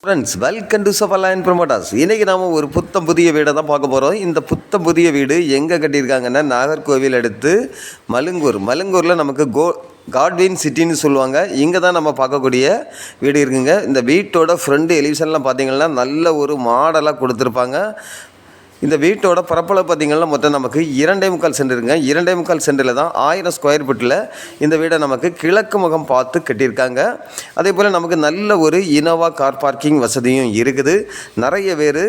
Friends, welcome to சஃபர்லைன் promoters. இன்றைக்கி நாம் ஒரு புத்தம் புதிய வீடை தான் பார்க்க போகிறோம். இந்த புத்தம் புதிய வீடு எங்கே கட்டியிருக்காங்கன்னா, நாகர்கோவில் அடுத்து மலுங்கூரில் நமக்கு காட்வின் சிட்டின்னு சொல்லுவாங்க. இங்கே தான் நம்ம பார்க்கக்கூடிய வீடு இருக்குங்க. இந்த வீட்டோட ஃப்ரண்ட் எலிவேஷன்லாம் பார்த்திங்கன்னா நல்ல ஒரு மாடலாக கொடுத்துருப்பாங்க. இந்த வீட்டோட பரப்பளவு பார்த்திங்கன்னா மொத்தம் நமக்கு 2.25 சென்ட் இருக்குங்க. 2.25 சென்டில் தான் 1000 ஸ்கொயர் ஃபீட்டில் இந்த வீடை நமக்கு கிழக்கு முகம் பார்த்து கட்டியிருக்காங்க. அதே போல் நமக்கு நல்ல ஒரு இனோவா கார் பார்க்கிங் வசதியும் இருக்குது. நிறைய பேர்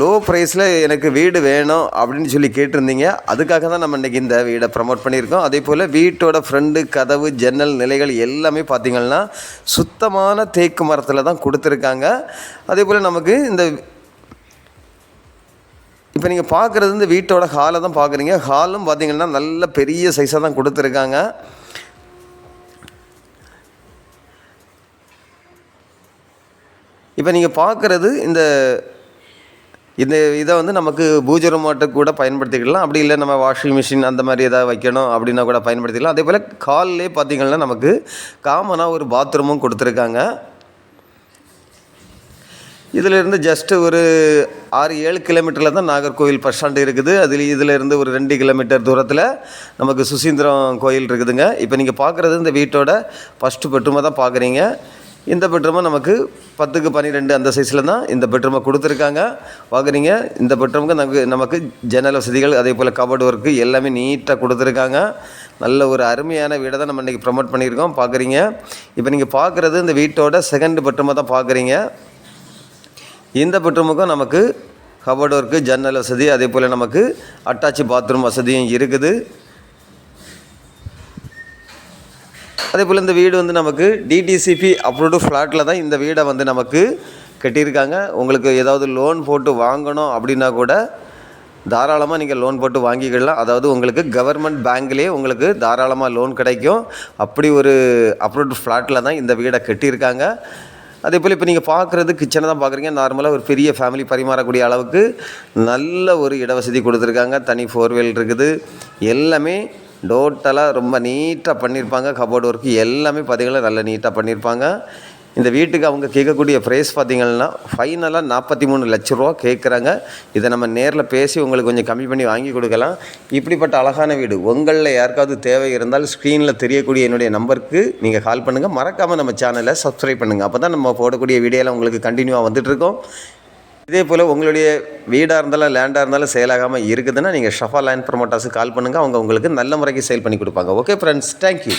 லோ ப்ரைஸில் எனக்கு வீடு வேணும் அப்படின்னு சொல்லி கேட்டிருந்தீங்க. அதுக்காக தான் நம்ம இன்றைக்கி இந்த வீடை ப்ரமோட் பண்ணியிருக்கோம். அதே போல் வீட்டோட ஃப்ரண்ட்டு, கதவு, ஜன்னல் நிலைகள் எல்லாமே பார்த்திங்கன்னா சுத்தமான தேக்கு மரத்தில் தான் கொடுத்துருக்காங்க. அதே போல் நமக்கு இப்போ நீங்கள் பார்க்குறது இந்த வீட்டோட ஹாலை தான் பார்க்குறீங்க. ஹாலும் பார்த்திங்கன்னா நல்ல பெரிய சைஸாக தான் கொடுத்துருக்காங்க. இப்போ நீங்கள் பார்க்குறது இந்த இதை நமக்கு பூஜை ரூமாட்டுக்கு கூட பயன்படுத்திக்கலாம். அப்படி இல்லை நம்ம வாஷிங் மிஷின் அந்த மாதிரி எதாவது வைக்கணும் அப்படின்னா கூட பயன்படுத்திக்கலாம். அதே போல் ஹால்லே பார்த்திங்கன்னா நமக்கு காமனாக ஒரு பாத்ரூமும் கொடுத்துருக்காங்க. இதிலேருந்து ஜஸ்ட்டு ஒரு 6-7 கிலோமீட்டரில் தான் நாகர்கோவில் பஸ் ஸ்டாண்டு இருக்குது. இதிலேருந்து ஒரு 2 கிலோமீட்டர் தூரத்தில் நமக்கு சுசீந்திரம் கோயில் இருக்குதுங்க. இப்போ நீங்கள் பார்க்குறது இந்த வீட்டோட ஃபஸ்ட்டு பெட்ரூமை தான் பார்க்குறீங்க. இந்த பெட்ரூமை நமக்கு 10க்கு 12 அந்த சைஸில் தான் இந்த பெட்ரூமை கொடுத்துருக்காங்க. பார்க்குறீங்க, இந்த பெட்ரூமுக்கு நமக்கு ஜன்னல் வசதிகள், அதே போல் கபோர்டு ஒர்க்கு எல்லாமே நீட்டாக கொடுத்துருக்காங்க. நல்ல ஒரு அருமையான வீடை தான் நம்ம இன்றைக்கி ப்ரமோட் பண்ணியிருக்கோம். பார்க்குறீங்க, இப்போ நீங்கள் பார்க்குறது இந்த வீட்டோட செகண்ட் பெட்ரூமை தான் பார்க்குறீங்க. இந்த பெட்ரூமுக்கும் நமக்கு கபோர்டு ஒர்க்கு, ஜன்னல் வசதி, அதே போல் நமக்கு அட்டாச்சு பாத்ரூம் வசதியும் இருக்குது. அதே போல் இந்த வீடு நமக்கு டிடிசிபி அப்ரூவ்டு ஃப்ளாட்டில் தான் இந்த வீடை நமக்கு கட்டியிருக்காங்க. உங்களுக்கு ஏதாவது லோன் போட்டு வாங்கணும் அப்படின்னா கூட தாராளமாக நீங்கள் லோன் போட்டு வாங்கிக்கலாம். அதாவது உங்களுக்கு கவர்மெண்ட் பேங்க்லேயே உங்களுக்கு தாராளமாக லோன் கிடைக்கும். அப்படி ஒரு அப்ரூவ்டு ஃப்ளாட்டில் தான் இந்த வீடை கட்டியிருக்காங்க. அதே போல் இப்போ நீங்கள் பார்க்குறது கிச்சனை தான் பார்க்குறீங்க. நார்மலாக ஒரு பெரிய ஃபேமிலி பரிமாறக்கூடிய அளவுக்கு நல்ல ஒரு இடவசதி கொடுத்துருக்காங்க. தனி 4 வீல் இருக்குது. எல்லாமே டோட்டலாக ரொம்ப நீட்டாக பண்ணியிருப்பாங்க. கபோர்டு ஒர்க்கு எல்லாமே பார்த்திங்கன்னா நல்ல நீட்டாக பண்ணியிருப்பாங்க. இந்த வீட்டுக்கு அவங்க கேட்கக்கூடிய ப்ரைஸ் பார்த்திங்கன்னா ஃபைனலாக 43 லட்ச ரூபா கேட்குறாங்க. இதை நம்ம நேரில் பேசி உங்களுக்கு கொஞ்சம் கம்மி பண்ணி வாங்கி கொடுக்கலாம். இப்படிப்பட்ட அழகான வீடு உங்களில் யாருக்காவது தேவை இருந்தால் ஸ்க்ரீனில் தெரியக்கூடிய என்னுடைய நம்பருக்கு நீங்கள் கால் பண்ணுங்கள். மறக்காமல் நம்ம சேனலை சப்ஸ்கிரைப் பண்ணுங்கள். அப்போ தான் நம்ம போடக்கூடிய வீடியோலாம் உங்களுக்கு கண்டினியூவாக வந்துட்டுருக்கோம். இதே போல் உங்களுடைய வீடாக இருந்தாலும் லேண்டாக இருந்தாலும் சேலாகாமல் இருக்குதுன்னா நீங்கள் சஃபர்லைன் ப்ரொமோட்டர்ஸுக்கு கால் பண்ணுங்கள். அவங்க உங்களுக்கு நல்ல முறைக்கு சேல் பண்ணி கொடுப்பாங்க. Okay friends, thank you.